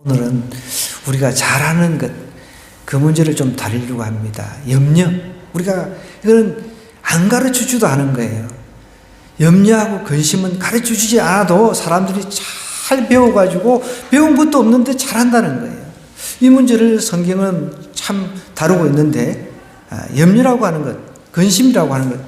오늘은 우리가 잘하는 것, 그 문제를 좀 다루려고 합니다. 염려. 우리가 이거는 안 가르쳐주지도 않은 거예요. 염려하고 근심은 가르쳐주지 않아도 사람들이 잘 배워가지고 배운 것도 없는데 잘한다는 거예요. 이 문제를 성경은 참 다루고 있는데, 염려라고 하는 것, 근심이라고 하는 것,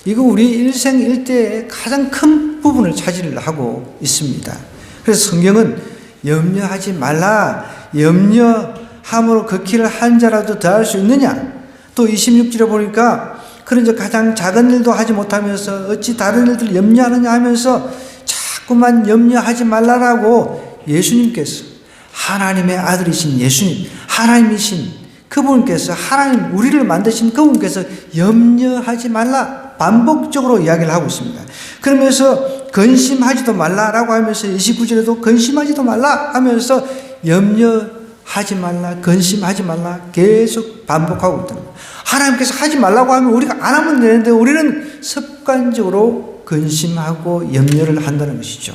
이거 우리 일생일대의 가장 큰 부분을 차지하고 있습니다. 그래서 성경은 염려하지 말라, 염려함으로 그 길을 한 자라도 더할 수 있느냐. 또 26절에 보니까 그런 가장 작은 일도 하지 못하면서 어찌 다른 일들 염려하느냐 하면서 자꾸만 염려하지 말라라고 예수님께서, 하나님의 아들이신 예수님, 하나님이신 그분께서, 하나님 우리를 만드신 그분께서 염려하지 말라 반복적으로 이야기를 하고 있습니다. 그러면서 근심하지도 말라라고 하면서 29절에도 근심하지도 말라 하면서 염려하지 말라, 근심하지 말라 계속 반복하고 있다. 하나님께서 하지 말라고 하면 우리가 안 하면 되는데 우리는 습관적으로 근심하고 염려를 한다는 것이죠.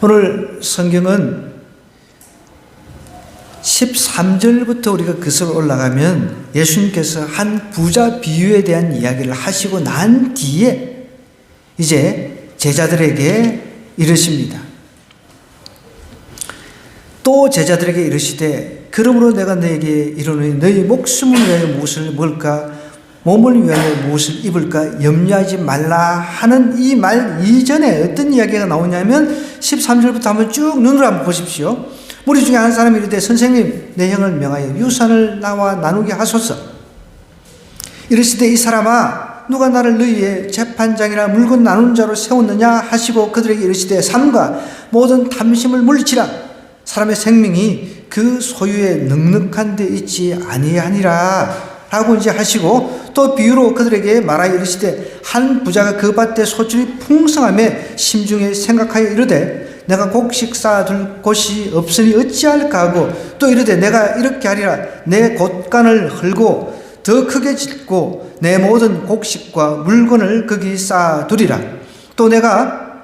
오늘 성경은 13절부터 우리가 그슬 올라가면 예수님께서 한 부자 비유에 대한 이야기를 하시고 난 뒤에 이제 제자들에게 이르십니다. 또 제자들에게 이르시되 그러므로 내가 너에게 이르노니 너희 목숨을 위하여 무엇을 먹을까 몸을 위하여 무엇을 입을까 염려하지 말라 하는 이 말 이전에 어떤 이야기가 나오냐면 13절부터 한번 쭉 눈으로 한번 보십시오. 무리 중에 한 사람이 이르되 선생님 내 형을 명하여 유산을 나와 나누게 하소서. 이르시되 이 사람아 누가 나를 너희의 재판장이라 물건 나누는 자로 세웠느냐 하시고 그들에게 이르시되 삶과 모든 탐심을 물리치라. 사람의 생명이 그 소유에 넉넉한 데 있지 아니하니라 라고 이제 하시고 또 비유로 그들에게 말하여 이르시되 한 부자가 그 밭에 소출이 풍성함에 심중에 생각하여 이르되 내가 곡식 쌓아둘 곳이 없으니 어찌할까 하고 또 이르되 내가 이렇게 하리라. 내 곳간을 헐고 더 크게 짓고 내 모든 곡식과 물건을 거기 쌓아두리라. 또 내가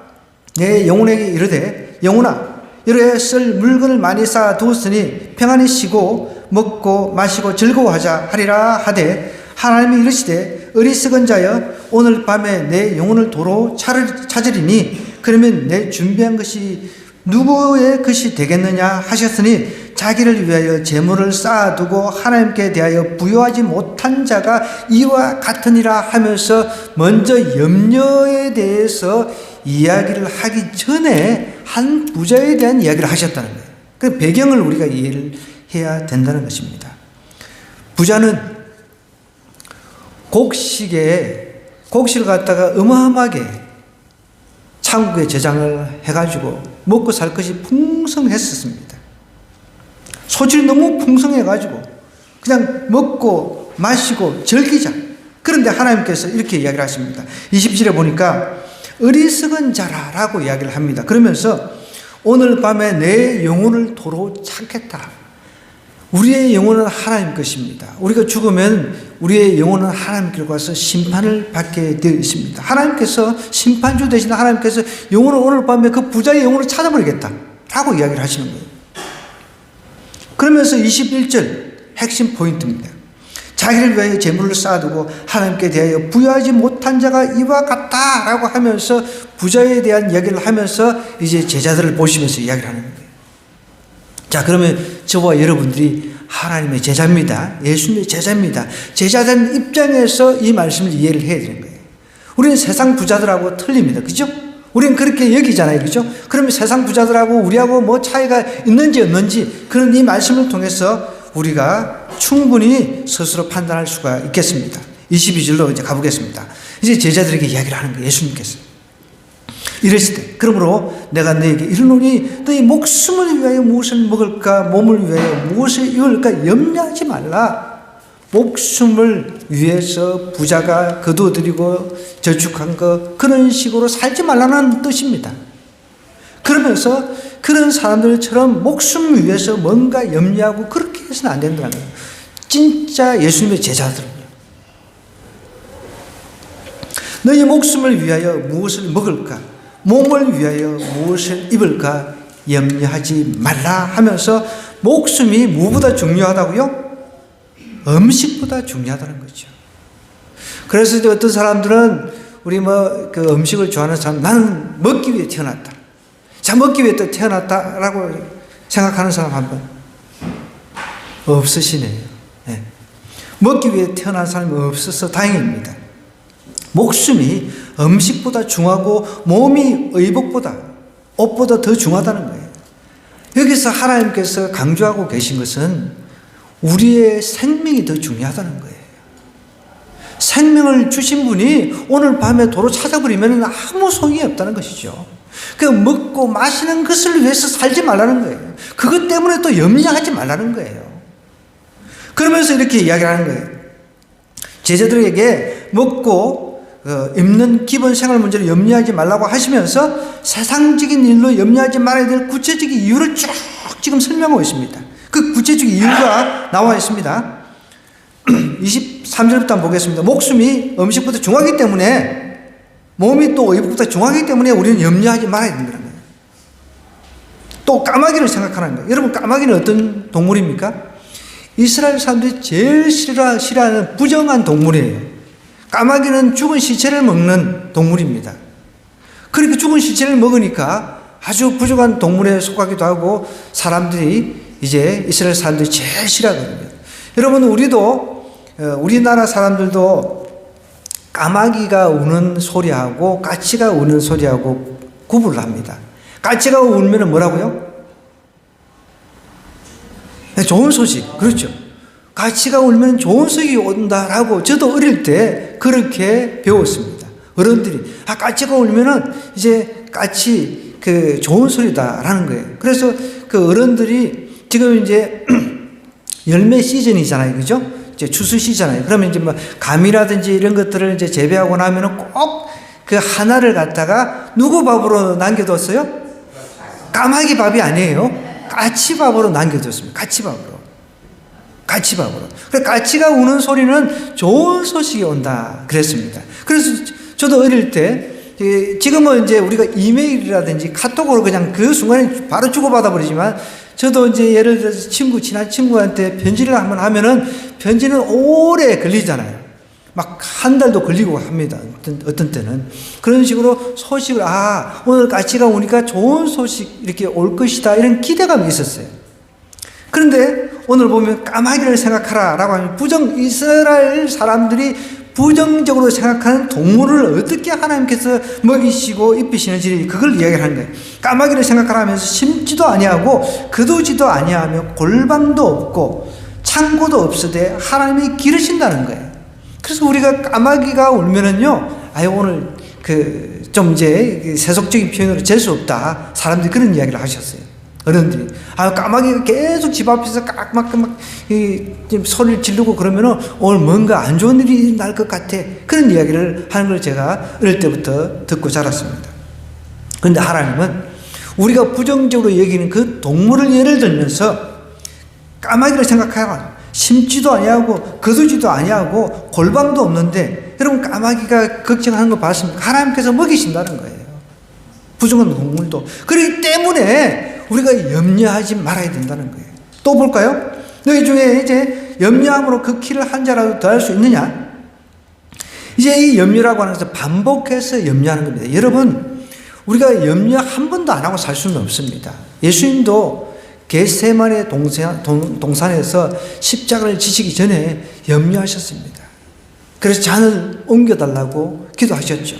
내 영혼에게 이르되 영혼아 이르에 쓸 물건을 많이 쌓아두었으니 평안히 쉬고 먹고 마시고 즐거워하자 하리라 하되 하나님이 이르시되 어리석은 자여 오늘 밤에 내 영혼을 도로 찾으리니 그러면 내 준비한 것이 누구의 것이 되겠느냐 하셨으니 자기를 위하여 재물을 쌓아두고 하나님께 대하여 부여하지 못한 자가 이와 같으니라 하면서 먼저 염려에 대해서 이야기를 하기 전에 한 부자에 대한 이야기를 하셨다는 거예요. 그 배경을 우리가 이해를 해야 된다는 것입니다. 부자는 곡식을 갖다가 어마어마하게 창고에 저장을 해가지고 먹고 살 것이 풍성했었습니다. 소질이 너무 풍성해가지고 그냥 먹고 마시고 즐기자. 그런데 하나님께서 이렇게 이야기를 하십니다. 20절에 보니까 어리석은 자라라고 이야기를 합니다. 그러면서 오늘 밤에 내 영혼을 도로 찾겠다. 우리의 영혼은 하나님 것입니다. 우리가 죽으면 우리의 영혼은 하나님께 가서 심판을 받게 되어 있습니다. 하나님께서 심판주 되신 하나님께서 영혼을 오늘 밤에 그 부자의 영혼을 찾아버리겠다 라고 이야기를 하시는 거예요. 그러면서 21절 핵심 포인트입니다. 자기를 위하여 재물을 쌓아두고 하나님께 대하여 부여하지 못한 자가 이와 같다 라고 하면서 부자에 대한 이야기를 하면서 이제 제자들을 보시면서 이야기를 하는 거예요. 자, 그러면 저와 여러분들이 하나님의 제자입니다. 예수님의 제자입니다. 제자된 입장에서 이 말씀을 이해를 해야 되는 거예요. 우리는 세상 부자들하고 틀립니다. 그죠? 우리는 그렇게 여기잖아요. 그죠? 그러면 세상 부자들하고 우리하고 뭐 차이가 있는지 없는지 그런 이 말씀을 통해서 우리가 충분히 스스로 판단할 수가 있겠습니다. 22절로 이제 가보겠습니다. 이제 제자들에게 이야기를 하는 거예요. 예수님께서. 이르시되 그러므로 내가 너에게 이르노니 너희 목숨을 위하여 무엇을 먹을까 몸을 위하여 무엇을 입을까 염려하지 말라. 목숨을 위해서 부자가 거두어들이고 저축한 거 그런 식으로 살지 말라는 뜻입니다. 그러면서 그런 사람들처럼 목숨 위해서 뭔가 염려하고 그렇게 해서는 안 된다는 거예요. 진짜 예수님의 제자들은요. 너희 목숨을 위하여 무엇을 먹을까 몸을 위하여 무엇을 입을까 염려하지 말라 하면서 목숨이 무엇보다 중요하다고요? 음식보다 중요하다는 거죠. 그래서 이제 어떤 사람들은 우리 그 음식을 좋아하는 사람, 나는 먹기 위해 태어났다. 자, 먹기 위해 또 태어났다라고 생각하는 사람 한번 없으시네요. 네. 먹기 위해 태어난 사람이 없어서 다행입니다. 목숨이 음식보다 중요하고 몸이 의복보다 옷보다 더 중요하다는 거예요. 여기서 하나님께서 강조하고 계신 것은 우리의 생명이 더 중요하다는 거예요. 생명을 주신 분이 오늘 밤에 도로 찾아버리면 아무 소용이 없다는 것이죠. 그 먹고 마시는 것을 위해서 살지 말라는 거예요. 그것 때문에 또 염려하지 말라는 거예요. 그러면서 이렇게 이야기를 하는 거예요. 제자들에게 먹고 입는 기본 생활 문제를 염려하지 말라고 하시면서 세상적인 일로 염려하지 말아야 될 구체적인 이유를 쭉 지금 설명하고 있습니다. 그 구체적인 이유가 나와 있습니다. 23절부터 한번 보겠습니다. 목숨이 음식보다 중요하기 때문에 몸이 또 의복보다 중요하기 때문에 우리는 염려하지 말아야 된다는 거예요. 또 까마귀를 생각하는 거예요. 여러분, 까마귀는 어떤 동물입니까? 이스라엘 사람들이 제일 싫어하는 부정한 동물이에요. 까마귀는 죽은 시체를 먹는 동물입니다. 그러니까 죽은 시체를 먹으니까 아주 부정한 동물에 속하기도 하고 사람들이 이제 이스라엘 사람들이 제일 싫어하거든요. 여러분, 우리나라 사람들도 까마귀가 우는 소리하고 까치가 우는 소리하고 구분을 합니다. 까치가 울면 뭐라고요? 네, 좋은 소식. 그렇죠. 까치가 울면 좋은 소식이 온다라고 저도 어릴 때 그렇게 배웠습니다. 어른들이 까치가 울면은 이제 까치 그 좋은 소리다라는 거예요. 그래서 그 어른들이 지금 이제 열매 시즌이잖아요. 그죠? 이제 추수시잖아요. 그러면 이제 뭐 감이라든지 이런 것들을 이제 재배하고 나면은 꼭 그 하나를 갖다가 누구 밥으로 남겨뒀어요? 까마귀 밥이 아니에요. 까치밥으로 남겨뒀습니다. 까치밥으로. 그래, 까치가 우는 소리는 좋은 소식이 온다. 그랬습니다. 그래서 저도 어릴 때, 지금은 이제 우리가 이메일이라든지 카톡으로 그냥 그 순간에 바로 주고받아 버리지만, 저도 이제 예를 들어서 친한 친구한테 편지를 한번 하면은 편지는 오래 걸리잖아요. 막 한 달도 걸리고 합니다. 어떤 때는. 그런 식으로 소식을, 오늘 까치가 오니까 좋은 소식 이렇게 올 것이다. 이런 기대감이 있었어요. 그런데 오늘 보면 까마귀를 생각하라 라고 하면 이스라엘 사람들이 부정적으로 생각하는 동물을 어떻게 하나님께서 먹이시고 입히시는지 그걸 이야기를 하는 거예요. 까마귀를 생각하라 하면서 심지도 아니하고 거두지도 아니하며 골방도 없고 창고도 없으되 하나님이 기르신다는 거예요. 그래서 우리가 까마귀가 울면은요, 오늘 좀 이제 세속적인 표현으로 재수 없다. 사람들이 그런 이야기를 하셨어요. 어른들이. 까마귀가 계속 집 앞에서 소리를 지르고 그러면은 오늘 뭔가 안 좋은 일이 날 것 같아. 그런 이야기를 하는 걸 제가 어릴 때부터 듣고 자랐습니다. 그런데 하나님은 우리가 부정적으로 여기는 그 동물을 예를 들면서 까마귀를 생각하고 심지도 아니하고 거두지도 아니하고 골방도 없는데 여러분 까마귀가 걱정하는 거 봤습니까? 하나님께서 먹이신다는 거예요. 부정한 동물도. 그렇기 때문에 우리가 염려하지 말아야 된다는 거예요. 또 볼까요? 너희 중에 이제 염려함으로 그 키를 한 자라도 더할 수 있느냐? 이제 이 염려라고 하는 것은 반복해서 염려하는 겁니다. 여러분, 우리가 염려 한 번도 안 하고 살 수는 없습니다. 예수님도 겟세마네 동산에서 십자가를 지시기 전에 염려하셨습니다. 그래서 잔을 옮겨달라고 기도하셨죠.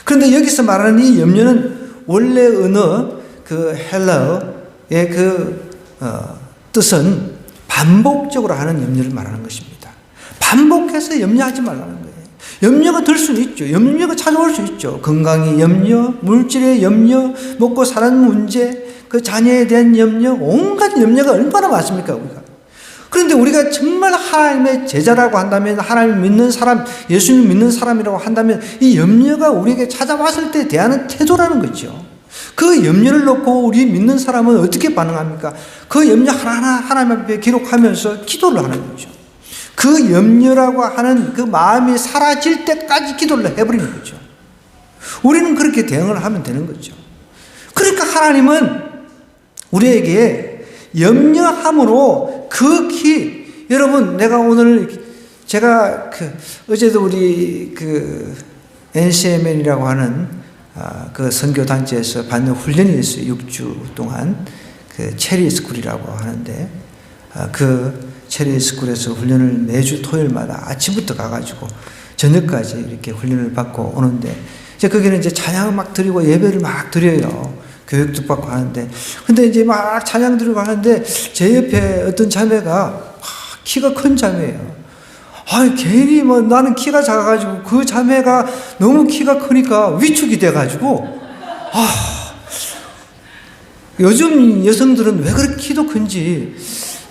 그런데 여기서 말하는 이 염려는 원래 언어 그 헬라어의 뜻은 반복적으로 하는 염려를 말하는 것입니다. 반복해서 염려하지 말라는 거예요. 염려가 들 수는 있죠. 염려가 찾아올 수 있죠. 건강의 염려, 물질의 염려, 먹고 사는 문제, 그 자녀에 대한 염려, 온갖 염려가 얼마나 많습니까, 우리가. 그런데 우리가 정말 하나님의 제자라고 한다면, 하나님 믿는 사람, 예수님 믿는 사람이라고 한다면, 이 염려가 우리에게 찾아왔을 때 대하는 태도라는 거죠. 그 염려를 놓고 우리 믿는 사람은 어떻게 반응합니까? 그 염려 하나하나 하나님 앞에 기록하면서 기도를 하는 거죠. 그 염려라고 하는 그 마음이 사라질 때까지 기도를 해버리는 거죠. 우리는 그렇게 대응을 하면 되는 거죠. 그러니까 하나님은 우리에게 염려함으로 그 키, 여러분, 내가 오늘 제가 어제도 우리 NCMN이라고 하는 그 선교단체에서 받는 훈련이 있어요. 6주 동안. 체리 스쿨이라고 하는데, 그 체리 스쿨에서 훈련을 매주 토요일마다 아침부터 가가지고 저녁까지 이렇게 훈련을 받고 오는데, 이제 거기는 이제 찬양을 막 드리고 예배를 막 드려요. 교육도 받고 하는데, 근데 이제 막 찬양 드리고 하는데, 제 옆에 어떤 자매가 키가 큰 자매예요. 괜히 나는 키가 작아가지고 그 자매가 너무 키가 크니까 위축이 돼가지고, 요즘 여성들은 왜 그렇게 키도 큰지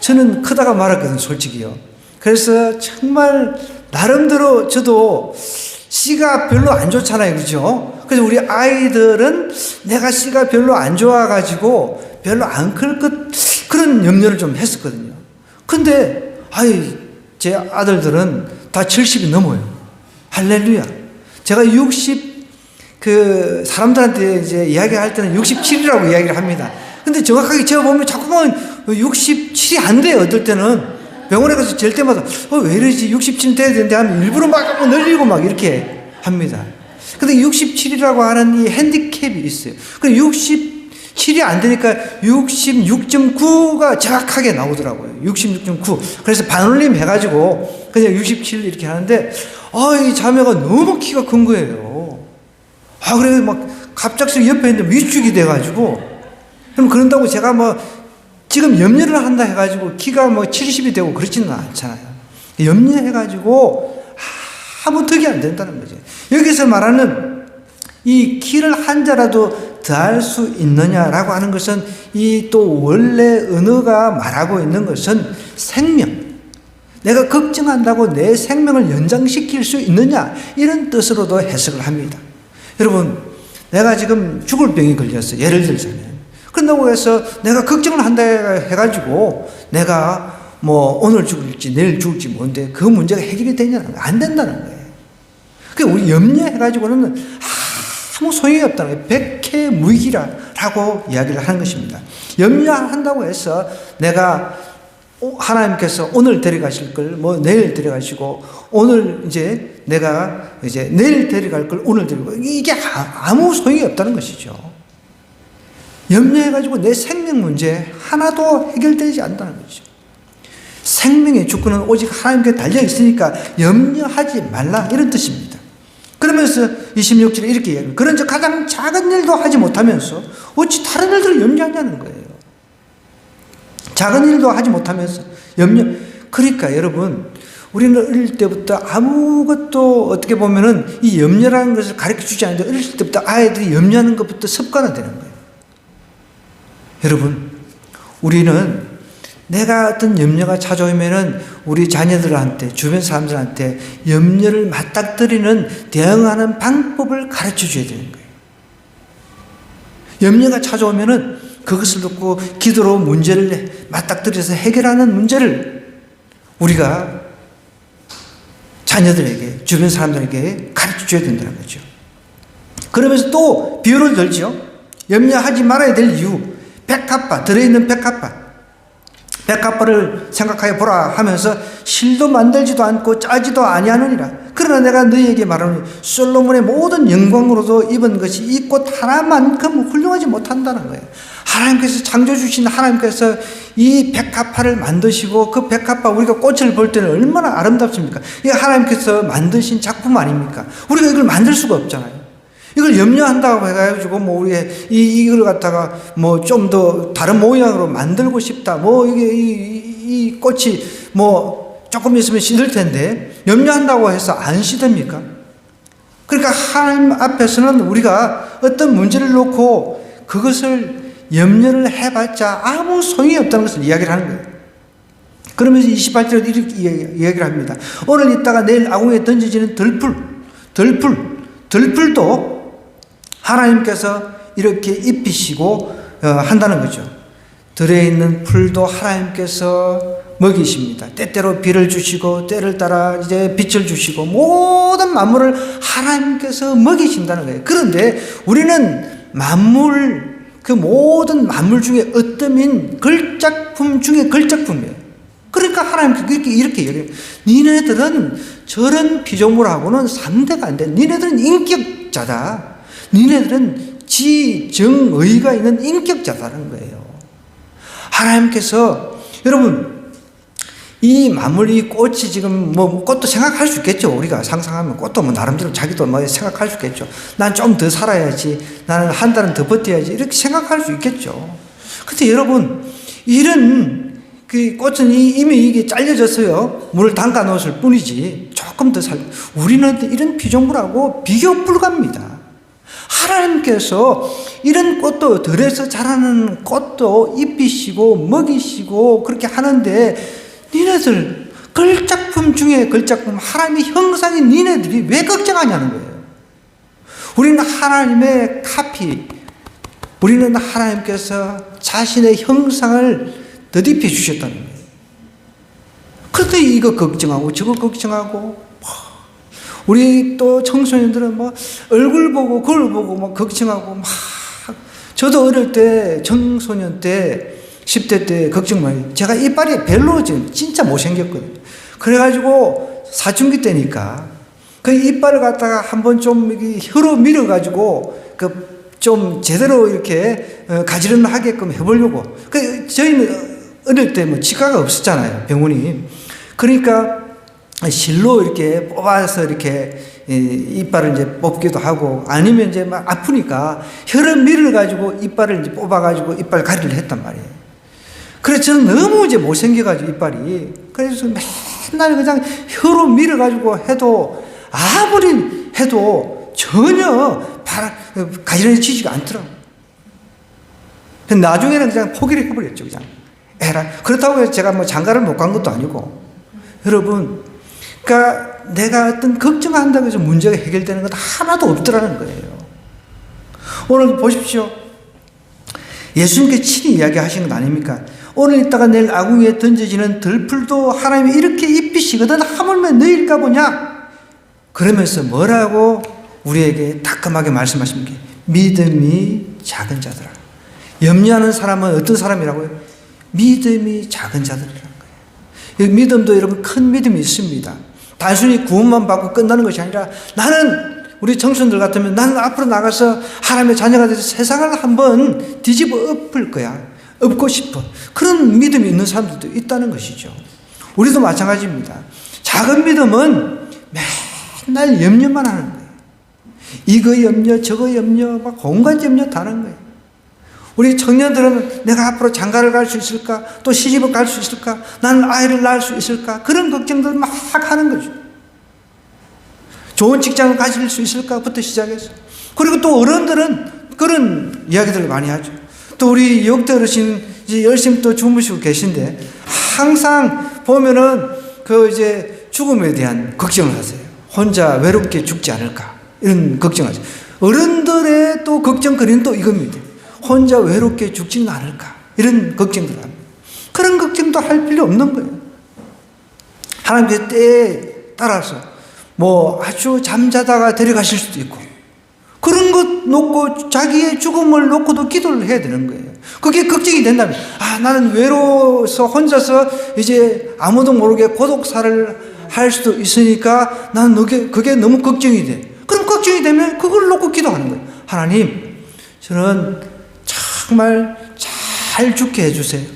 저는 크다가 말았거든요, 솔직히요. 그래서 정말 나름대로 저도 씨가 별로 안 좋잖아요, 그죠? 그래서 우리 아이들은 내가 씨가 별로 안 좋아가지고 별로 안 클 것, 그런 염려를 좀 했었거든요. 근데 제 아들들은 다 70이 넘어요. 할렐루야. 제가 사람들한테 이제 이야기할 때는 67이라고 이야기를 합니다. 근데 정확하게 제가 보면 자꾸만 67이 안 돼요, 어떨 때는. 병원에 가서 잴 때마다, 왜 이러지? 67은 돼야 되는데 하면 일부러 막 늘리고 막 이렇게 합니다. 근데 67이라고 하는 이 핸디캡이 있어요. 그래, 67이 안 되니까 66.9가 정확하게 나오더라고요. 66.9. 그래서 반올림 해가지고 그냥 67 이렇게 하는데, 이 자매가 너무 키가 큰 거예요. 그래, 갑작스레 옆에 있는데 위축이 돼가지고, 그럼 그런다고 제가 지금 염려를 한다 해가지고 키가 70이 되고 그렇지는 않잖아요. 염려해가지고 아무 덕이 안 된다는 거죠. 여기서 말하는 이 키를 한 자라도 더할 수 있느냐라고 하는 것은 이 또 원래 언어가 말하고 있는 것은 생명. 내가 걱정한다고 내 생명을 연장시킬 수 있느냐, 이런 뜻으로도 해석을 합니다. 여러분, 내가 지금 죽을 병이 걸렸어요. 예를 들자면. 그런다고 해서 내가 걱정을 한다 해가지고 내가 오늘 죽을지 내일 죽을지 뭔데 그 문제가 해결이 되냐는 거예요. 안 된다는 거예요. 그러니까 우리 염려해가지고는 아무 소용이 없다는 거예요. 백해무익이라고 이야기를 하는 것입니다. 염려한다고 해서 내가 하나님께서 오늘 데려가실 걸 내일 데려가시고, 오늘 내가 내일 데려갈 걸 오늘 데려가고, 이게 아무 소용이 없다는 것이죠. 염려해가지고 내 생명 문제 하나도 해결되지 않는다는 거죠. 생명의 주권은 오직 하나님께 달려 있으니까 염려하지 말라, 이런 뜻입니다. 그러면서 26절에 이렇게 이야기합니다. 그런즉 가장 작은 일도 하지 못하면서 어찌 다른 일들을 염려하냐는 거예요. 작은 일도 하지 못하면서 그러니까 여러분, 우리는 어릴 때부터 아무것도 어떻게 보면은 이 염려라는 것을 가르쳐 주지 않는데, 어릴 때부터 아이들이 염려하는 것부터 습관화되는 거예요. 여러분, 우리는 내가 어떤 염려가 찾아오면은 우리 자녀들한테, 주변 사람들한테 염려를 맞닥뜨리는, 대응하는 방법을 가르쳐 줘야 되는 거예요. 염려가 찾아오면은 그것을 듣고 기도로 문제를 맞닥뜨려서 해결하는 문제를 우리가 자녀들에게, 주변 사람들에게 가르쳐 줘야 된다는 거죠. 그러면서 또 비유를 들죠. 염려하지 말아야 될 이유, 백합화, 들어있는 백합화를 생각하여 보라 하면서 실도 만들지도 않고 짜지도 아니하느니라. 그러나 내가 너희에게 말하노니 솔로몬의 모든 영광으로도 입은 것이 이 꽃 하나만큼 훌륭하지 못한다는 거예요. 하나님께서 창조주신 하나님께서 이 백합화를 만드시고, 그 백합화 우리가 꽃을 볼 때는 얼마나 아름답습니까? 이게 하나님께서 만드신 작품 아닙니까? 우리가 이걸 만들 수가 없잖아요. 이걸 염려한다고 해가지고 우리가 이걸 갖다가 좀 더 다른 모양으로 만들고 싶다. 이 꽃이 조금 있으면 시들 텐데 염려한다고 해서 안 시듭니까? 그러니까 하나님 앞에서는 우리가 어떤 문제를 놓고 그것을 염려를 해봤자 아무 소용이 없다는 것을 이야기를 하는 거예요. 그러면서 28절에 이렇게 이야기를 합니다. 오늘 있다가 내일 아궁이에 던져지는 들풀도 하나님께서 이렇게 입히시고 한다는 거죠. 들에 있는 풀도 하나님께서 먹이십니다. 때때로 비를 주시고 때를 따라 빛을 주시고 모든 만물을 하나님께서 먹이신다는 거예요. 그런데 우리는 만물 그 모든 만물 중에 어떠민 걸작품 중에 걸작품이에요. 그러니까 하나님께서 이렇게 얘기해요. 니네들은 저런 피조물하고는 상대가 안 돼. 니네들은 인격자다. 니네들은 지정의가 있는 인격자다는 거예요. 하나님께서 여러분 이 만물, 이 꽃이 지금 뭐 꽃도 생각할 수 있겠죠. 우리가 상상하면 꽃도 뭐 나름대로 자기도 뭐 생각할 수 있겠죠. 난 좀 더 살아야지. 나는 한 달은 더 버텨야지. 이렇게 생각할 수 있겠죠. 근데 여러분 이런 그 꽃은 이미 이게 잘려졌어요. 물을 담가 놓았을 뿐이지. 조금 더 우리는 이런 피조물하고 비교 불가합니다. 하나님께서 이런 꽃도 들에서 자라는 꽃도 입히시고 먹이시고 그렇게 하는데 니네들 걸작품 중에 걸작품 하나님의 형상인 니네들이 왜 걱정하냐는 거예요. 우리는 하나님의 카피, 우리는 하나님께서 자신의 형상을 덧입혀 주셨다는 거예요. 그런데 이거 걱정하고 저거 걱정하고 우리 또 청소년들은 뭐 얼굴 보고 거울 보고 막 걱정하고 막 저도 어릴 때 청소년 때 10대 때 걱정 많이 해요. 제가 이빨이 별로 진짜 못생겼거든요. 그래가지고 사춘기 때니까 그 이빨을 갖다가 한번 좀 혀로 밀어가지고 그 좀 제대로 이렇게 가지런하게끔 해보려고. 저희는 어릴 때 뭐 치과가 없었잖아요. 병원이. 그러니까 실로 이렇게 뽑아서 이렇게 이빨을 이제 뽑기도 하고 아니면 이제 막 아프니까 혀를 밀어가지고 이빨을 이제 뽑아가지고 이빨 가리를 했단 말이에요. 그래서 저는 너무 이제 못생겨가지고 이빨이. 그래서 맨날 그냥 혀로 밀어가지고 해도 아무리 해도 전혀 가지런해지지가 않더라고요. 나중에는 그냥 포기를 해버렸죠. 그냥 에라. 그렇다고 해서 제가 뭐 장가를 못 간 것도 아니고. 여러분, 그러니까 내가 어떤 걱정한다고 해서 문제가 해결되는 건 하나도 없더라는 거예요. 오늘 보십시오. 예수님께 친히 이야기하신 건 아닙니까? 오늘 있다가 내일 아궁이에 던져지는 들풀도 하나님이 이렇게 입히시거든 하물며 너희일까 보냐? 그러면서 뭐라고 우리에게 따끔하게 말씀하십니까? 믿음이 작은 자들아. 염려하는 사람은 어떤 사람이라고요? 믿음이 작은 자들이라는 거예요. 믿음도 여러분 큰 믿음이 있습니다. 단순히 구원만 받고 끝나는 것이 아니라 나는 우리 청소년들 같으면 나는 앞으로 나가서 하나님의 자녀가 돼서 세상을 한번 뒤집어 엎을 거야. 엎고 싶어. 그런 믿음이 있는 사람들도 있다는 것이죠. 우리도 마찬가지입니다. 작은 믿음은 맨날 염려만 하는 거예요. 이거 염려 저거 염려 막 온갖 염려 다 하는 거예요. 우리 청년들은 내가 앞으로 장가를 갈 수 있을까? 또 시집을 갈 수 있을까? 나는 아이를 낳을 수 있을까? 그런 걱정들 막 하는 거죠. 좋은 직장을 가질 수 있을까?부터 시작해서. 그리고 또 어른들은 그런 이야기들을 많이 하죠. 또 우리 역대 어르신 이제 열심히 또 주무시고 계신데 항상 보면은 그 이제 죽음에 대한 걱정을 하세요. 혼자 외롭게 죽지 않을까? 이런 걱정하죠. 어른들의 또 걱정거리는 또 이겁니다. 혼자 외롭게 죽지는 않을까? 이런 걱정들을 합니다. 그런 걱정도 할 필요 없는 거예요. 하나님의 때에 따라서 뭐 아주 잠자다가 데려가실 수도 있고 그런 것 놓고 자기의 죽음을 놓고도 기도를 해야 되는 거예요. 그게 걱정이 된다면 나는 외로워서 혼자서 이제 아무도 모르게 고독사를 할 수도 있으니까 나는 그게 너무 걱정이 돼. 그럼 걱정이 되면 그걸 놓고 기도하는 거예요. 하나님, 저는 정말 잘 죽게 해주세요.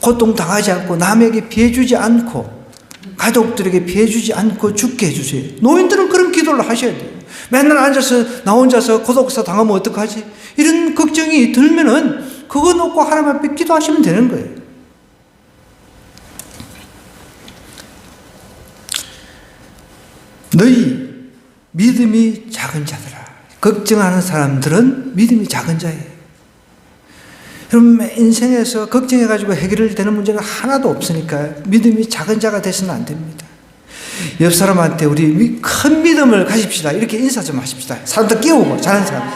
고통당하지 않고 남에게 피해주지 않고 가족들에게 피해주지 않고 죽게 해주세요. 노인들은 그런 기도를 하셔야 돼요. 맨날 앉아서 나 혼자서 고독사 당하면 어떡하지? 이런 걱정이 들면은 그거 놓고 하나님 앞에 기도하시면 되는 거예요. 너희 믿음이 작은 자들아. 걱정하는 사람들은 믿음이 작은 자예요. 여러분 인생에서 걱정해가지고 해결되는 문제가 하나도 없으니까 믿음이 작은 자가 되서는 안 됩니다. 옆 사람한테 우리 큰 믿음을 가집시다. 이렇게 인사 좀 하십시다. 사람들 끼우고 잘하는 사람.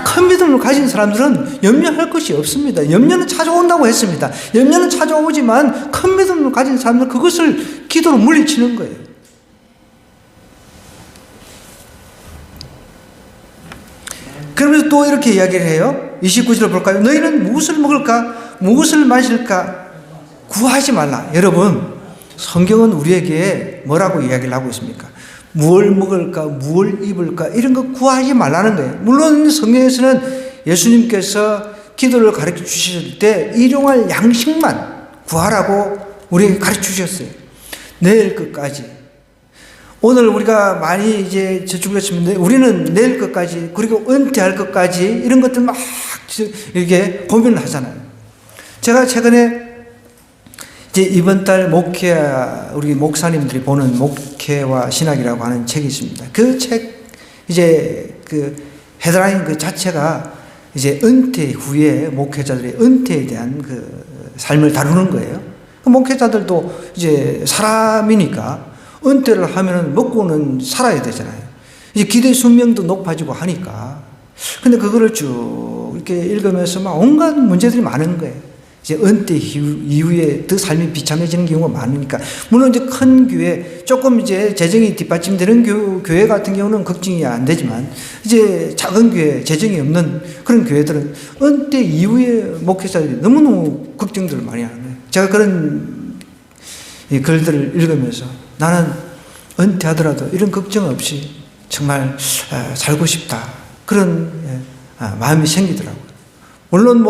큰 믿음을 가진 사람들은 염려할 것이 없습니다. 염려는 찾아온다고 했습니다. 염려는 찾아오지만 큰 믿음을 가진 사람들은 그것을 기도로 물리치는 거예요. 또 이렇게 이야기를 해요. 29절을 볼까요? 너희는 무엇을 먹을까? 무엇을 마실까? 구하지 말라. 여러분, 성경은 우리에게 뭐라고 이야기를 하고 있습니까? 무엇을 먹을까? 무엇을 입을까? 이런 거 구하지 말라는 거예요. 물론 성경에서는 예수님께서 기도를 가르쳐 주실 때 일용할 양식만 구하라고 우리에게 가르쳐 주셨어요. 내일 것까지. 오늘 우리가 많이 이제 저축했으면 우리는 내일 것까지, 그리고 은퇴할 것까지 이런 것들 막 이렇게 고민을 하잖아요. 제가 최근에 이제 이번 달 우리 목사님들이 보는 목회와 신학이라고 하는 책이 있습니다. 그 책, 이제 그 헤드라인 그 자체가 이제 은퇴 후에 목회자들의 은퇴에 대한 그 삶을 다루는 거예요. 그 목회자들도 이제 사람이니까 은퇴를 하면은 먹고는 살아야 되잖아요. 이제 기대 수명도 높아지고 하니까. 근데 그거를 쭉 이렇게 읽으면서 막 온갖 문제들이 많은 거예요. 이제 은퇴 이후에 더 삶이 비참해지는 경우가 많으니까. 물론 이제 큰 교회, 조금 이제 재정이 뒷받침되는 교회 같은 경우는 걱정이 안 되지만, 이제 작은 교회, 재정이 없는 그런 교회들은 은퇴 이후에 목회자들이 너무너무 걱정들을 많이 하는 거예요. 제가 그런 글들을 읽으면서 나는 은퇴하더라도 이런 걱정 없이 정말 살고 싶다. 그런 마음이 생기더라고요. 물론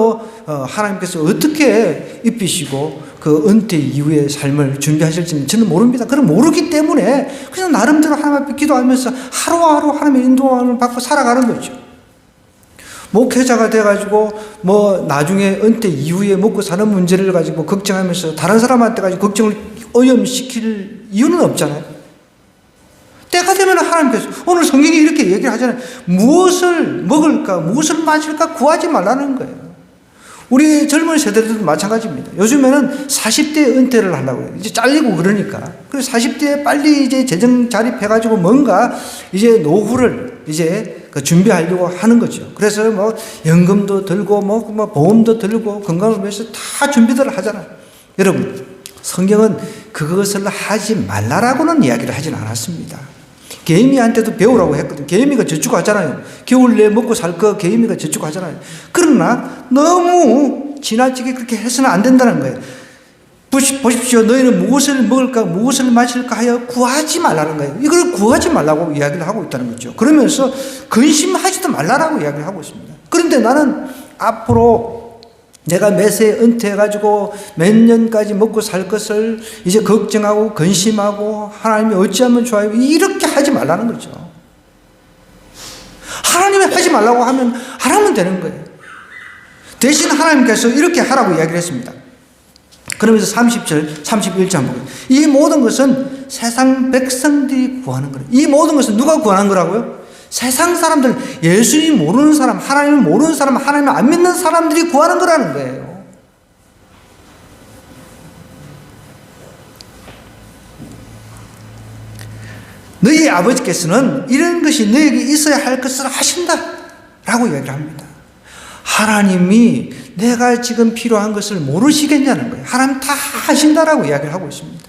하나님께서 어떻게 입히시고 그 은퇴 이후의 삶을 준비하실지는 저는 모릅니다. 그럼 모르기 때문에 그냥 나름대로 하나님 앞에 기도하면서 하루하루 하나님의 인도함을 받고 살아가는 거죠. 목회자가 돼가지고 나중에 은퇴 이후에 먹고 사는 문제를 가지고 걱정하면서 다른 사람한테 가지고 걱정을 오염시킬 이유는 없잖아요. 때가 되면 하나님께서 오늘 성경이 이렇게 얘기를 하잖아요. 무엇을 먹을까, 무엇을 마실까 구하지 말라는 거예요. 우리 젊은 세대들도 마찬가지입니다. 요즘에는 40대에 은퇴를 하려고 해요. 이제 잘리고 그러니까. 그래서 40대에 빨리 이제 재정 자립해가지고 뭔가 이제 노후를 이제 준비하려고 하는 거죠. 그래서 연금도 들고 보험도 들고 건강을 위해서 다 준비들을 하잖아요. 여러분, 성경은 그것을 하지 말라라고는 이야기를 하진 않았습니다. 개미한테도 배우라고 했거든요. 개미가 저축하잖아요. 겨울 내 먹고 살 거 개미가 저축하잖아요. 그러나 너무 지나치게 그렇게 해서는 안 된다는 거예요. 보십시오. 너희는 무엇을 먹을까, 무엇을 마실까 하여 구하지 말라는 거예요. 이걸 구하지 말라고 이야기를 하고 있다는 거죠. 그러면서 근심하지도 말라라고 이야기를 하고 있습니다. 그런데 나는 앞으로 내가 매세 은퇴해가지고 몇 년까지 먹고 살 것을 이제 걱정하고 근심하고 하나님이 어찌하면 좋아요? 이렇게 하지 말라는 거죠. 하나님이 하지 말라고 하면 안 하면 되는 거예요. 대신 하나님께서 이렇게 하라고 이야기를 했습니다. 그러면서 30절, 31절 한번 보세요. 이 모든 것은 세상 백성들이 구하는 거예요. 이 모든 것은 누가 구하는 거라고요? 세상 사람들, 예수님 모르는 사람, 하나님을 모르는 사람, 하나님을 안 믿는 사람들이 구하는 거라는 거예요. 너희 아버지께서는 이런 것이 너에게 있어야 할 것을 하신다 라고 이야기를 합니다. 하나님이 내가 지금 필요한 것을 모르시겠냐는 거예요. 하나님 다 하신다라고 이야기를 하고 있습니다.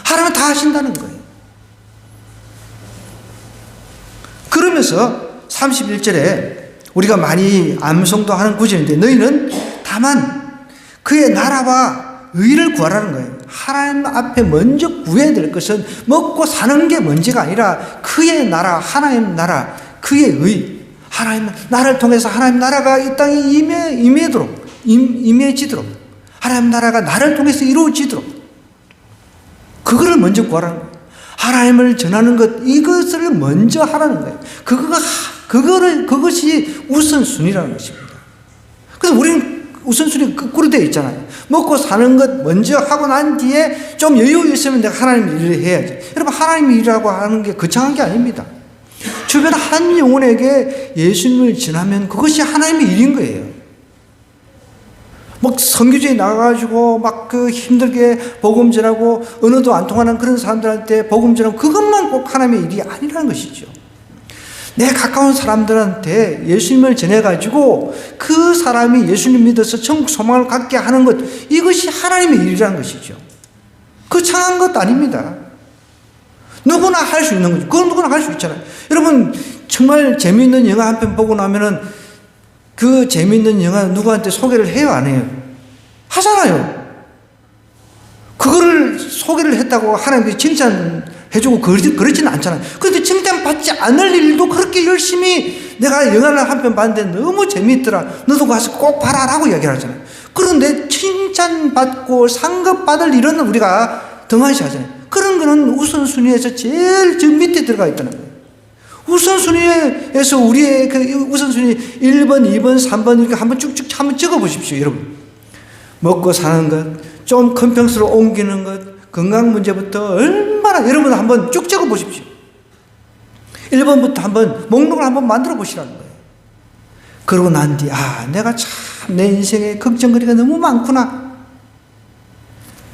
하나님 다 하신다는 거예요. 그러면서 31절에 우리가 많이 암송도 하는 구절인데 너희는 다만 그의 나라와 의를 구하라는 거예요. 하나님 앞에 먼저 구해야 될 것은 먹고 사는 게 문제가 아니라 그의 나라, 하나님 나라, 그의 의, 하나님 나라를 통해서 하나님 나라가 이 땅에 임해지도록 하나님 나라가 나를 통해서 이루어지도록 그거를 먼저 구하라는 거예요. 하나님을 전하는 것, 이것을 먼저 하라는 거예요. 그것이 우선순위라는 것입니다. 그래서 우리는 우선순위가 거꾸로 되어 있잖아요. 먹고 사는 것 먼저 하고 난 뒤에 좀 여유 있으면 내가 하나님 일을 해야지. 여러분, 하나님 일이라고 하는 게 거창한 게 아닙니다. 주변 한 영혼에게 예수님을 전하면 그것이 하나님의 일인 거예요. 선교지에 나가가지고 힘들게 복음 전하고 언어도 안 통하는 그런 사람들한테 복음 전하고 그것만 꼭 하나님의 일이 아니라는 것이죠. 내 가까운 사람들한테 예수님을 전해가지고 그 사람이 예수님 믿어서 천국 소망을 갖게 하는 것, 이것이 하나님의 일이라는 것이죠. 거창한 것도 아닙니다. 누구나 할 수 있는 거죠. 그건 누구나 할 수 있잖아요. 여러분, 정말 재미있는 영화 한 편 보고 나면은 그 재밌는 영화 누구한테 소개를 해요, 안 해요? 하잖아요. 그거를 소개를 했다고 하나님께서 칭찬해주고 그러지는 않잖아요. 그런데 칭찬받지 않을 일도 그렇게 열심히 내가 영화를 한 편 봤는데 너무 재미있더라. 너도 가서 꼭 봐라라고 이야기를 하잖아요. 그런데 칭찬받고 상급받을 일은 우리가 등한시 하잖아요. 그런 거는 우선순위에서 제일 저 밑에 들어가 있다는 거예요. 우선순위에서 우리의 그 우선순위 1번, 2번, 3번 이렇게 한번 쭉쭉 한번 적어 보십시오, 여러분. 먹고 사는 것, 좀 큰 평수로 옮기는 것, 건강 문제부터 얼마나 여러분 한번 쭉 적어 보십시오. 1번부터 한번 목록을 한번 만들어 보시라는 거예요. 그러고 난 뒤, 내가 참 내 인생에 걱정거리가 너무 많구나.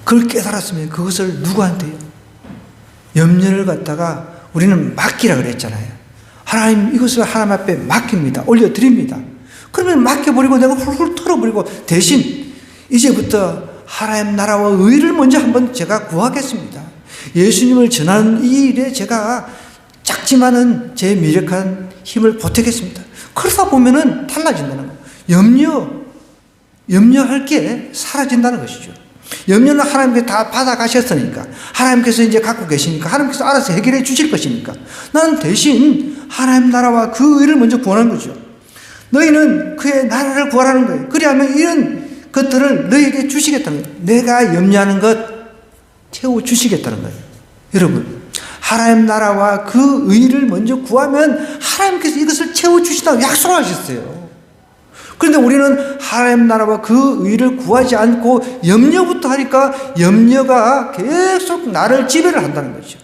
그걸 깨달았으면 그것을 누구한테요? 염려를 갖다가 우리는 맡기라 그랬잖아요. 하나님, 이것을 하나님 앞에 맡깁니다. 올려드립니다. 그러면 맡겨버리고 내가 훌훌 털어버리고 대신 이제부터 하나님 나라와 의를 먼저 한번 제가 구하겠습니다. 예수님을 전하는 이 일에 제가 작지만은 제 미력한 힘을 보태겠습니다. 그러다 보면은 달라진다는 거예요. 염려할 게 사라진다는 것이죠. 염려는 하나님께 다 받아가셨으니까, 하나님께서 이제 갖고 계시니까, 하나님께서 알아서 해결해 주실 것이니까, 나는 대신 하나님 나라와 그 의를 먼저 구하는 거죠. 너희는 그의 나라를 구하라는 거예요. 그리하면 이런 것들을 너희에게 주시겠다는 거예요. 내가 염려하는 것 채워주시겠다는 거예요. 여러분, 하나님 나라와 그 의를 먼저 구하면 하나님께서 이것을 채워주신다고 약속하셨어요. 그런데 우리는 하나님 나라와 그 의를 구하지 않고 염려부터 하니까 염려가 계속 나를 지배를 한다는 거죠.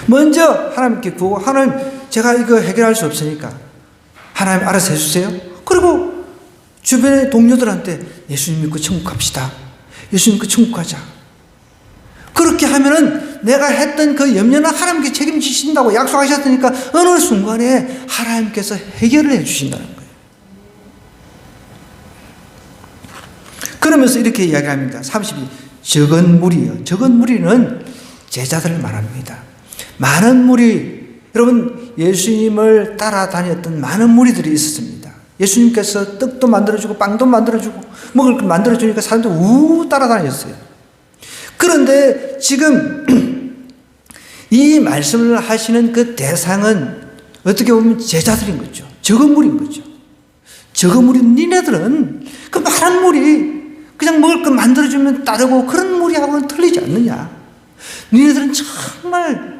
먼저 하나님께 구하고, 하나님 제가 이거 해결할 수 없으니까 하나님 알아서 해주세요. 그리고 주변의 동료들한테 예수님 믿고 천국 갑시다. 예수님 믿고 천국 가자. 그렇게 하면은 내가 했던 그 염려는 하나님께 책임지신다고 약속하셨으니까 어느 순간에 하나님께서 해결을 해 주신다는 거예요. 그러면서 이렇게 이야기합니다. 32. 적은 무리요. 적은 무리는 제자들을 말합니다. 많은 무리, 여러분 예수님을 따라다녔던 많은 무리들이 있었습니다. 예수님께서 떡도 만들어주고 빵도 만들어주고 먹을 거 만들어주니까 사람들이 따라다녔어요. 그런데 지금 이 말씀을 하시는 그 대상은 어떻게 보면 제자들인 거죠. 적은 무리인 거죠. 적은 무리, 니네들은 그 많은 무리 그냥 먹을 거 만들어주면 따르고 그런 무리하고는 틀리지 않느냐. 니네들은 정말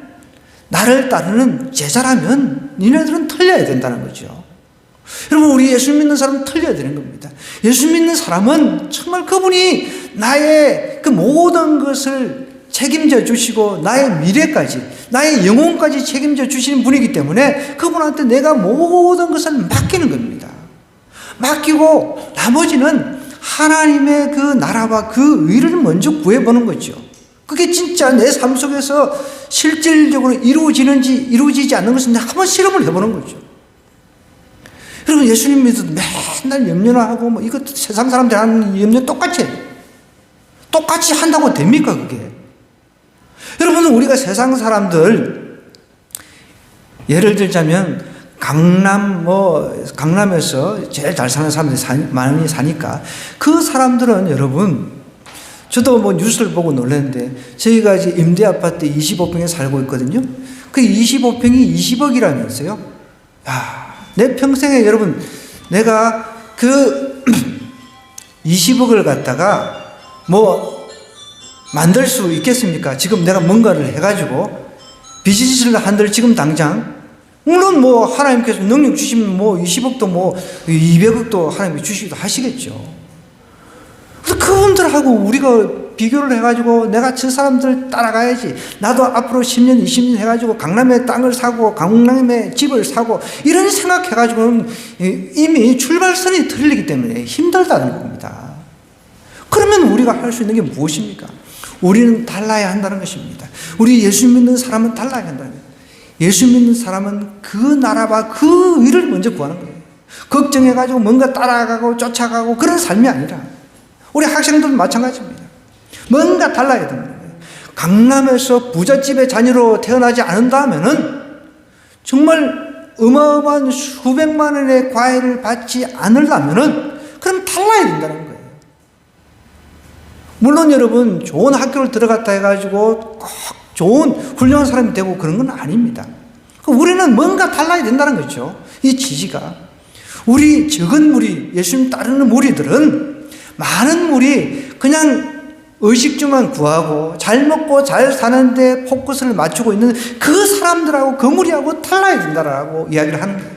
나를 따르는 제자라면 니네들은 틀려야 된다는 거죠. 여러분, 우리 예수 믿는 사람은 틀려야 되는 겁니다. 예수 믿는 사람은 정말 그분이 나의 그 모든 것을 책임져 주시고 나의 미래까지, 나의 영혼까지 책임져 주시는 분이기 때문에 그분한테 내가 모든 것을 맡기는 겁니다. 맡기고 나머지는 하나님의 그 나라와 그 의를 먼저 구해보는 거죠. 그게 진짜 내 삶 속에서 실질적으로 이루어지는지 이루어지지 않는 것은 한번 실험을 해보는 거죠. 여러분, 예수님 믿어도 맨날 염려나 하고 뭐 이거 세상 사람들 하는 염려 똑같이 해요. 똑같이 한다고 됩니까 그게? 여러분, 우리가 세상 사람들 예를 들자면 강남에서 제일 잘 사는 사람들이 많이 사니까 그 사람들은 여러분, 저도 뭐 뉴스를 보고 놀랐는데 저희가 이제 임대 아파트 25평에 살고 있거든요. 그 25평이 20억이라면서요. 내 평생에 여러분, 내가 그 20억을 갖다가 뭐 만들 수 있겠습니까? 지금 내가 뭔가를 해가지고 비즈니스를 한들 지금 당장, 물론 뭐 하나님께서 능력 주시면 뭐 20억도 뭐 200억도 하나님이 주시기도 하시겠죠. 그래서 그분들하고 우리가 비교를 해가지고 내가 저 사람들 따라가야지, 나도 앞으로 10년 20년 해가지고 강남에 땅을 사고 강남에 집을 사고 이런 생각해가지고는 이미 출발선이 틀리기 때문에 힘들다는 겁니다. 그러면 우리가 할 수 있는 게 무엇입니까? 우리는 달라야 한다는 것입니다. 우리 예수 믿는 사람은 달라야 한다는 거예요. 예수 믿는 사람은 그 나라와 그 의를 먼저 구하는 거예요. 걱정해가지고 뭔가 따라가고 쫓아가고 그런 삶이 아니라, 우리 학생들도 마찬가지입니다. 뭔가 달라야 됩니다. 강남에서 부잣집의 자녀로 태어나지 않는다면은 정말 어마어마한 수백만 원의 과외를 받지 않으려면은 그럼 달라야 된다는 거예요. 물론 여러분 좋은 학교를 들어갔다 해가지고 꼭 좋은 훌륭한 사람이 되고 그런 건 아닙니다. 우리는 뭔가 달라야 된다는 거죠. 이 지지가. 우리 적은 무리, 예수님 따르는 무리들은 많은 무리 그냥 의식주만 구하고 잘 먹고 잘 사는데 포커스를 맞추고 있는 그 사람들하고 그 무리하고 달라야 된다라고 이야기를 하는 거예요.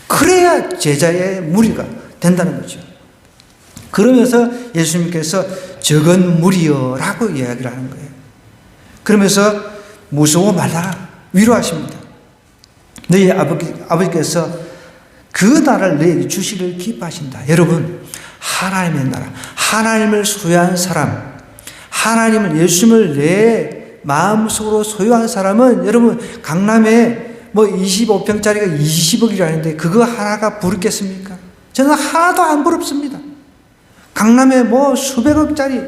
그래야 제자의 무리가 된다는 거죠. 그러면서 예수님께서 적은 무리여라고 이야기를 하는 거예요. 그러면서 무서워 말라 위로하십니다. 너희 아버지께서 그 나라를 너희에게 주시기를 기뻐하신다. 여러분, 하나님의 나라, 하나님을 소유한 사람, 하나님을, 예수님을 내 마음속으로 소유한 사람은 여러분 강남에 뭐 25평짜리가 20억이라는데 그거 하나가 부럽겠습니까? 저는 하나도 안 부럽습니다. 강남에 뭐 수백억짜리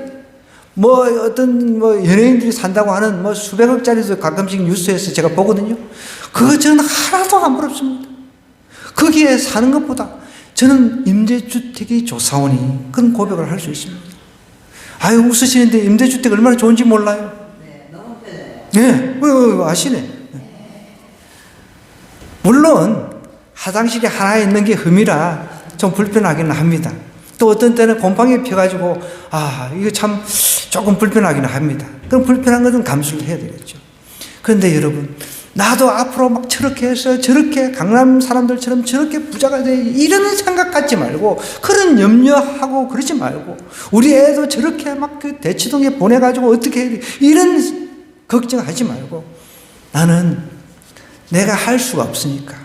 뭐 어떤 뭐 연예인들이 산다고 하는 뭐 수백억짜리도 가끔씩 뉴스에서 제가 보거든요. 그거 저는 하나도 안 부럽습니다. 거기에 사는 것보다 저는 임대주택이 좋사오니 그런 고백을 할 수 있습니다. 아유, 웃으시는데 임대주택 얼마나 좋은지 몰라요? 네, 너무 편해요. 네, 아시네. 물론 화장실이 하나 있는 게 흠이라 좀 불편하기는 합니다. 또 어떤 때는 곰팡이 펴가지고 이거 참 조금 불편하기는 합니다. 그럼 불편한 것은 감수를 해야 되겠죠. 그런데 여러분, 나도 앞으로 막 저렇게 해서 저렇게 강남 사람들처럼 저렇게 부자가 돼 이런 생각 갖지 말고 그런 염려하고 그러지 말고 우리 애도 저렇게 막 그 대치동에 보내가지고 어떻게 해야 돼 이런 걱정하지 말고 나는 내가 할 수가 없으니까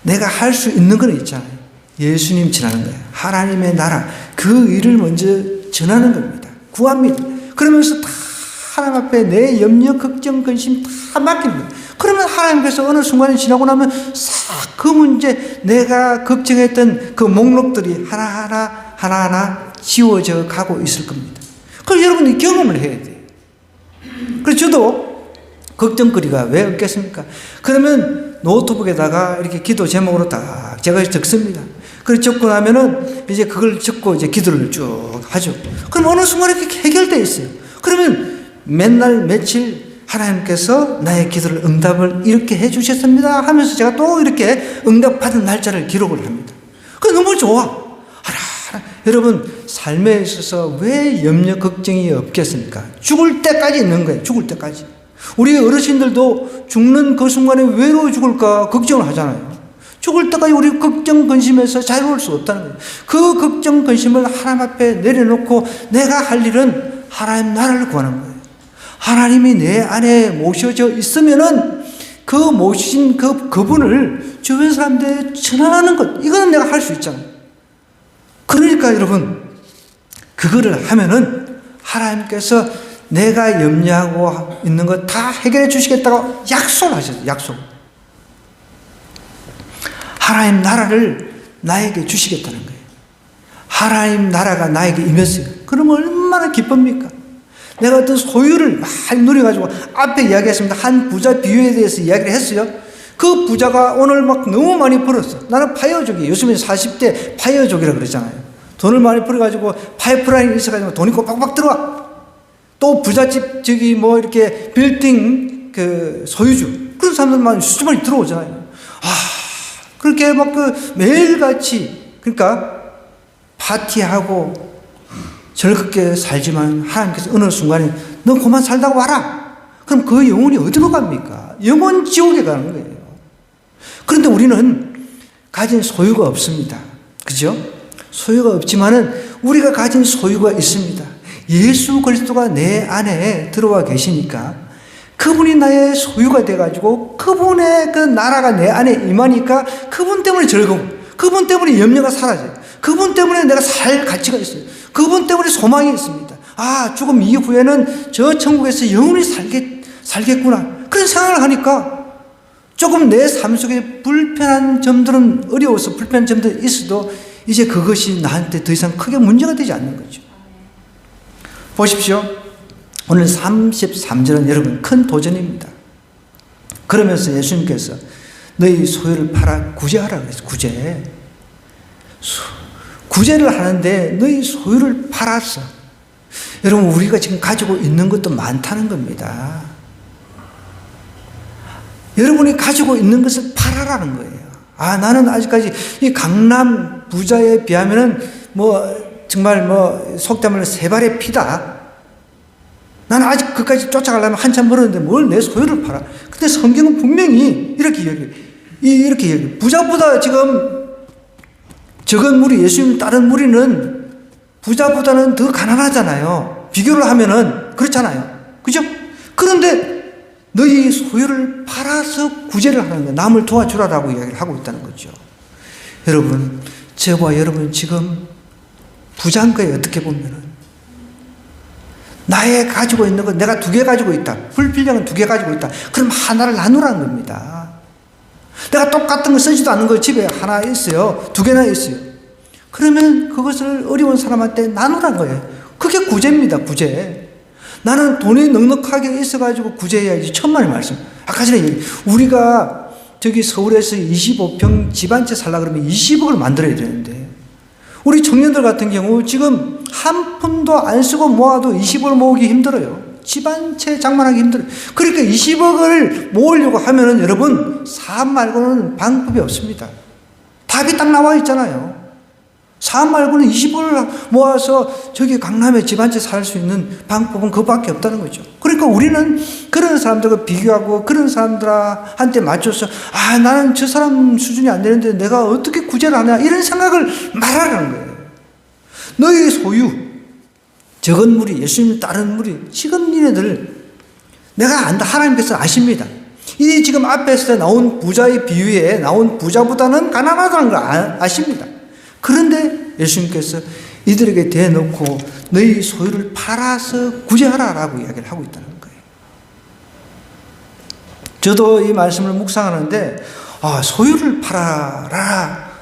내가 할 수 있는 건 있잖아요. 예수님 전하는 거예요. 하나님의 나라 그 일을 먼저 전하는 겁니다. 구합니다. 그러면서 다 하나님 앞에 내 염려, 걱정, 근심 다 맡깁니다. 그러면 하나님께서 어느 순간이 지나고 나면 싹 그 문제 내가 걱정했던 그 목록들이 하나하나 지워져 가고 있을 겁니다. 그래서 여러분이 경험을 해야 돼요. 그래서 저도 걱정거리가 왜 없겠습니까? 그러면 노트북에다가 이렇게 기도 제목으로 딱 제가 적습니다. 그래서 적고 나면은 이제 그걸 적고 이제 기도를 쭉 하죠. 그럼 어느 순간 이렇게 해결되어 있어요. 그러면 맨날 며칠 하나님께서 나의 기도를 응답을 이렇게 해주셨습니다 하면서 제가 또 이렇게 응답받은 날짜를 기록을 합니다. 그게 너무 좋아. 여러분, 삶에 있어서 왜 염려, 걱정이 없겠습니까? 죽을 때까지 있는 거예요. 죽을 때까지. 우리 어르신들도 죽는 그 순간에 외로워 죽을까 걱정을 하잖아요. 죽을 때까지 우리 걱정, 근심에서 자유로울 수 없다는 거예요. 그 걱정, 근심을 하나님 앞에 내려놓고 내가 할 일은 하나님 나라를 구하는 거예요. 하나님이 내 안에 모셔져 있으면은 그 모신 그분을 주변 사람들에 전하는 것, 이거는 내가 할 수 있잖아요. 그러니까 여러분, 그거를 하면은 하나님께서 내가 염려하고 있는 것 다 해결해 주시겠다고 약속하셨어요. 약속. 하나님 나라를 나에게 주시겠다는 거예요. 하나님 나라가 나에게 임했어요. 그러면 얼마나 기쁩니까? 내가 어떤 소유를 많이 누려가지고 앞에 이야기했습니다. 한 부자 비유에 대해서 이야기를 했어요. 그 부자가 오늘 막 너무 많이 벌었어. 나는 파이어족이에요. 요즘에 40대 파이어족이라고 그러잖아요. 돈을 많이 벌어가지고 파이프라인이 있어가지고 돈이 빡빡 들어와. 또 부잣집 저기 뭐 이렇게 빌딩 그 소유주 그런 사람들만 수십 많이 들어오잖아요. 그렇게 막 그 매일같이 그러니까 파티하고 즐겁게 살지만 하나님께서 어느 순간에 너 그만 살다가 와라. 그럼 그 영혼이 어디로 갑니까? 영혼 지옥에 가는 거예요. 그런데 우리는 가진 소유가 없습니다. 그죠? 소유가 없지만은 우리가 가진 소유가 있습니다. 예수 그리스도가 내 안에 들어와 계시니까 그분이 나의 소유가 돼가지고 그분의 그 나라가 내 안에 임하니까 그분 때문에 즐거움, 그분 때문에 염려가 사라져요. 그분 때문에 내가 살 가치가 있어요. 그분 때문에 소망이 있습니다. 죽음 이후에는 저 천국에서 영원히 살겠구나. 그런 생각을 하니까 조금 내 삶 속에 불편한 점들은 어려워서 불편한 점들이 있어도 이제 그것이 나한테 더 이상 크게 문제가 되지 않는 거죠. 보십시오. 오늘 33절은 여러분 큰 도전입니다. 그러면서 예수님께서 너희 소유를 팔아 구제하라 그랬어. 구제를 하는데 너희 소유를 팔았어. 여러분, 우리가 지금 가지고 있는 것도 많다는 겁니다. 여러분이 가지고 있는 것을 팔아라는 거예요. 나는 아직까지 이 강남 부자에 비하면은 정말 속된 말로 세 발의 피다. 나는 아직 그까지 쫓아가려면 한참 멀었는데 뭘 내 소유를 팔아. 근데 성경은 분명히 이렇게 얘기해. 부자보다 지금 적은 무리, 예수님 따른 무리는 부자보다는 더 가난하잖아요. 비교를 하면은 그렇잖아요. 그죠? 그런데 너희 소유를 팔아서 구제를 하는 거예요. 남을 도와주라라고 이야기를 하고 있다는 거죠. 여러분, 저와 여러분 지금 부자인 거예요. 어떻게 보면은. 나의 가지고 있는 것, 내가 2개 가지고 있다. 불필요한 2개 가지고 있다. 그럼 하나를 나누라는 겁니다. 내가 똑같은 거 쓰지도 않는 거 집에 하나 있어요. 2개나 있어요. 그러면 그것을 어려운 사람한테 나누라는 거예요. 그게 구제입니다. 구제. 나는 돈이 넉넉하게 있어가지고 구제해야지. 천만의 말씀. 아까 전에 우리가 저기 서울에서 25평 집 한 채 살려고 그러면 20억을 만들어야 되는데, 우리 청년들 같은 경우 지금 한 푼도 안 쓰고 모아도 20억을 모으기 힘들어요. 집 한 채 장만하기 힘들어요. 그러니까 20억을 모으려고 하면은 여러분, 사업 말고는 방법이 없습니다. 답이 딱 나와 있잖아요. 사업 말고는 20억을 모아서 저기 강남에 집 한 채 살 수 있는 방법은 그거밖에 없다는 거죠. 그러니까 우리는 그런 사람들과 비교하고 그런 사람들한테 맞춰서 나는 저 사람 수준이 안 되는데 내가 어떻게 구제를 하냐, 이런 생각을 말하라는 거예요. 너희 소유, 적은 무리, 예수님 따른 무리, 지금 니네들 내가 안다. 하나님께서 아십니다. 이 지금 앞에서 나온 부자의 비유에 나온 부자보다는 가난하다는 걸 아십니다. 그런데 예수님께서 이들에게 대놓고 너희 소유를 팔아서 구제하라라고 이야기를 하고 있다는 거예요. 저도 이 말씀을 묵상하는데 소유를 팔아라.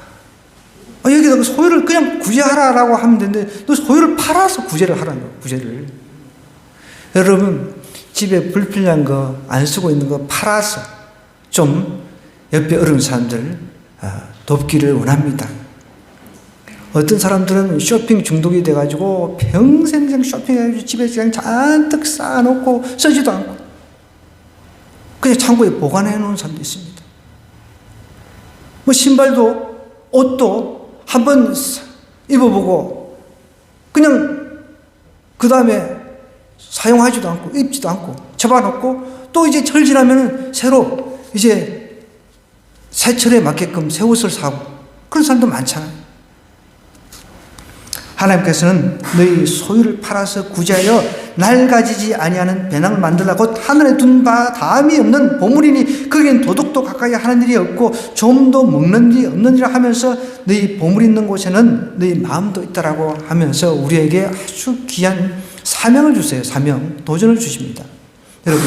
여기다가 소유를 그냥 구제하라라고 하면 되는데 너 소유를 팔아서 구제를 하라는 거예요. 구제를. 여러분, 집에 불필요한 거 안 쓰고 있는 거 팔아서 좀 옆에 어려운 사람들 돕기를 원합니다. 어떤 사람들은 쇼핑 중독이 돼가지고 평생 쇼핑해가지고 집에 그냥 잔뜩 쌓아놓고 쓰지도 않고 그냥 창고에 보관해 놓은 사람도 있습니다. 신발도 옷도 한번 입어보고 그냥 그 다음에 사용하지도 않고 입지도 않고 접어놓고 또 이제 철 지나면은 새로 이제 새 철에 맞게끔 새 옷을 사고 그런 사람도 많잖아요. 하나님께서는 너희 소유를 팔아서 구제하여 낡아지지 아니하는 배낭을 만들라. 곧 하늘에 둔 바 다함이 없는 보물이니 거기엔 도둑도 가까이 하는 일이 없고 좀도 먹는 일이 없느니라 하면서 너희 보물 있는 곳에는 너희 마음도 있다라고 하면서 우리에게 아주 귀한 사명을 주세요. 사명, 도전을 주십니다. 여러분,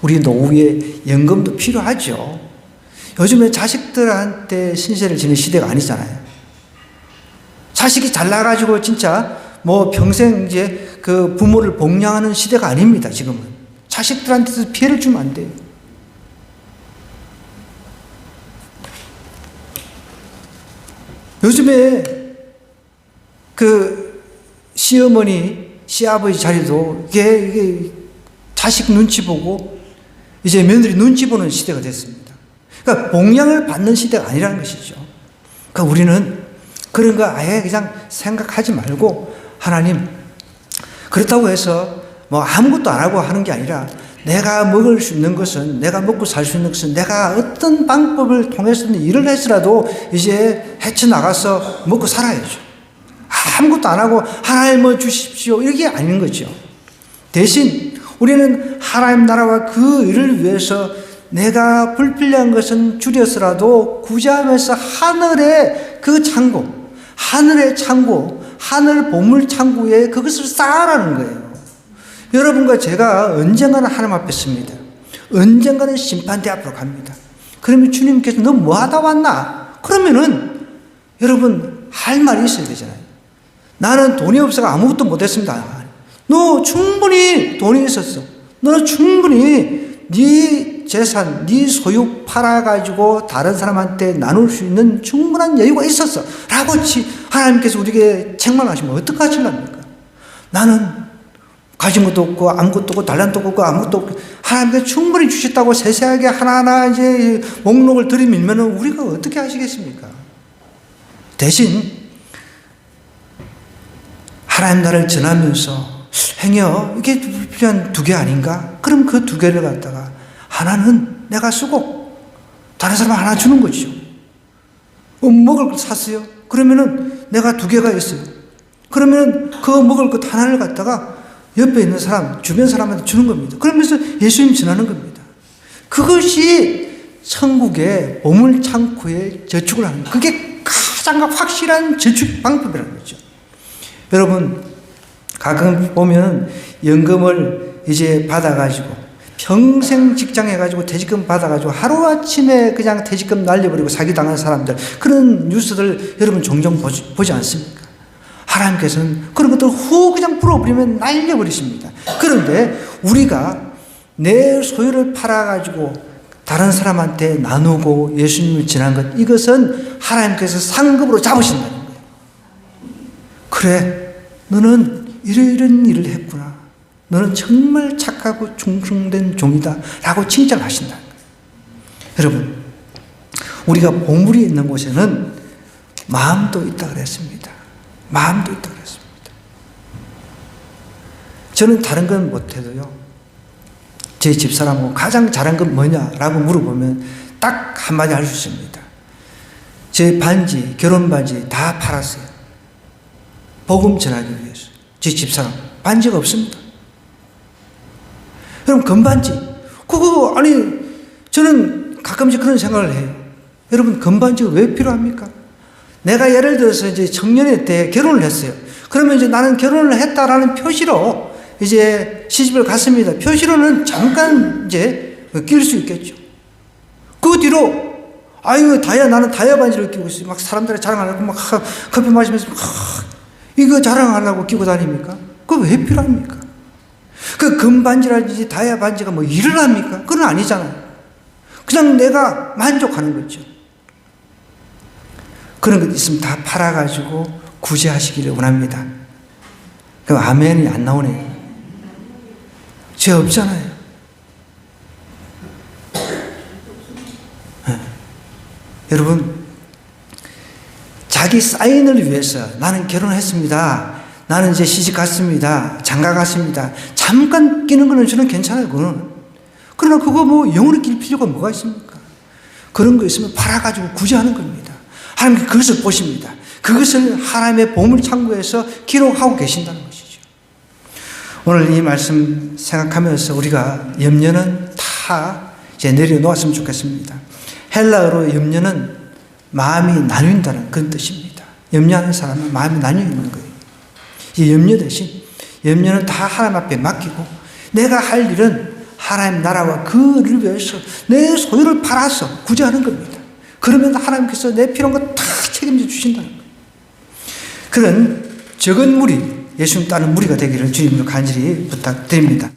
우리 노후에 연금도 필요하죠. 요즘에 자식들한테 신세를 지는 시대가 아니잖아요. 자식이 잘나가지고 진짜 평생 이제 그 부모를 복양하는 시대가 아닙니다. 지금은 자식들한테도 피해를 주면 안 돼요. 요즘에 그 시어머니, 시아버지 자리도 이게 자식 눈치 보고 이제 며느리 눈치 보는 시대가 됐습니다. 그러니까 복양을 받는 시대가 아니라는 것이죠. 그러니까 우리는 그런 거 아예 그냥 생각하지 말고 하나님, 그렇다고 해서 아무것도 안 하고 하는 게 아니라 내가 먹을 수 있는 것은, 내가 먹고 살 수 있는 것은 내가 어떤 방법을 통해서든 일을 해서라도 이제 헤쳐나가서 먹고 살아야죠. 아무것도 안 하고 하나님 주십시오 이게 아닌 거죠. 대신 우리는 하나님 나라와 그 일을 위해서 내가 불필요한 것은 줄여서라도 구제하면서 하늘의 그 창고, 하늘의 창고, 하늘 보물 창고에 그것을 쌓아라는 거예요. 여러분과 제가 언젠가는 하나님 앞에 섭니다. 언젠가는 심판대 앞으로 갑니다. 그러면 주님께서 너 뭐 하다 왔나? 그러면은 여러분 할 말이 있어야 되잖아요. 나는 돈이 없어서 아무것도 못했습니다. 너 충분히 돈이 있었어. 너는 충분히 네 재산, 네 소유 팔아가지고 다른 사람한테 나눌 수 있는 충분한 여유가 있었어 라고 하나님께서 우리에게 책망하시면 어떡하실랍니까? 나는 가진 것도 없고 아무것도 없고 달란트도 없고 아무것도 없고 하나님께서 충분히 주셨다고 세세하게 하나하나 이제 목록을 들이밀면 우리가 어떻게 하시겠습니까? 대신 하나님 나라를 전하면서 행여 이게 필요한 2개 아닌가? 그럼 그 2개를 갖다가 하나는 내가 쓰고 다른 사람 하나 주는 거죠. 먹을 걸 샀어요. 그러면은 내가 2개가 있어요. 그러면은 그 먹을 것 하나를 갖다가 옆에 있는 사람, 주변 사람한테 주는 겁니다. 그러면서 예수님 전하는 겁니다. 그것이 천국의 보물 창고에 저축을 하는 거예요. 그게 가장 확실한 저축 방법이라는 거죠. 여러분, 가끔 보면 연금을 이제 받아가지고 평생 직장 해가지고 퇴직금 받아가지고 하루아침에 그냥 퇴직금 날려버리고 사기당한 사람들, 그런 뉴스들 여러분 종종 보지 않습니까? 하나님께서는 그런 것들 후 그냥 풀어버리면 날려버리십니다. 그런데 우리가 내 소유를 팔아가지고 다른 사람한테 나누고 예수님을 전한 것, 이것은 하나님께서 상급으로 잡으신다는 거예요. 그래, 너는 이런 일을 했구나. 너는 정말 착하고 충성된 종이다 라고 칭찬하신다는 거예요. 여러분, 우리가 보물이 있는 곳에는 마음도 있다 그랬습니다. 마음도 있다 그랬습니다. 저는 다른 건 못해도요, 제 집사람하고 가장 잘한 건 뭐냐라고 물어보면 딱 한마디 할 수 있습니다. 제 반지, 결혼 반지 다 팔았어요. 복음 전하기 위해서. 제 집사람 반지가 없습니다. 여러분, 금반지 그거 아니, 저는 가끔씩 그런 생각을 해요. 여러분, 금반지가 왜 필요합니까? 내가 예를 들어서 이제 청년회 때 결혼을 했어요. 그러면 이제 나는 결혼을 했다라는 표시로 이제 시집을 갔습니다. 표시로는 잠깐 이제 낄 수 있겠죠. 그 뒤로 아유 나는 다이아 반지를 끼고 있어요. 막 사람들이 자랑하려고 막 커피 마시면서 이거 자랑하려고 끼고 다닙니까? 그거 왜 필요합니까? 그 금반지라든지 다이아 반지가 뭐 일을 합니까? 그건 아니잖아요. 그냥 내가 만족하는 거죠. 그런 것 있으면 다 팔아가지고 구제하시기를 원합니다. 그럼 아멘이 안 나오네요. 죄 없잖아요. 네. 여러분, 자기 사인을 위해서 나는 결혼했습니다. 나는 이제 시집 갔습니다. 장가 갔습니다. 잠깐 끼는 거는 저는 괜찮아요. 그거는. 그러나 그거 뭐 영원히 낄 필요가 뭐가 있습니까? 그런 거 있으면 팔아가지고 구제하는 겁니다. 하나님 그것을 보십니다. 그것을 하나님의 보물 창고에서 기록하고 계신다는 것이죠. 오늘 이 말씀 생각하면서 우리가 염려는 다 이제 내려놓았으면 좋겠습니다. 헬라어로 염려는 마음이 나뉜다는 그런 뜻입니다. 염려하는 사람은 마음이 나뉘어 있는 거예요. 이 염려 대신 염려는 다 하나님 앞에 맡기고 내가 할 일은 하나님 나라와 그 일을 위해서 내 소유를 팔아서 구제하는 겁니다. 그러면 하나님께서 내 필요한 거 다 책임져 주신다는 거예요. 그런 적은 무리, 예수님 따르는 무리가 되기를 주님으로 간절히 부탁드립니다.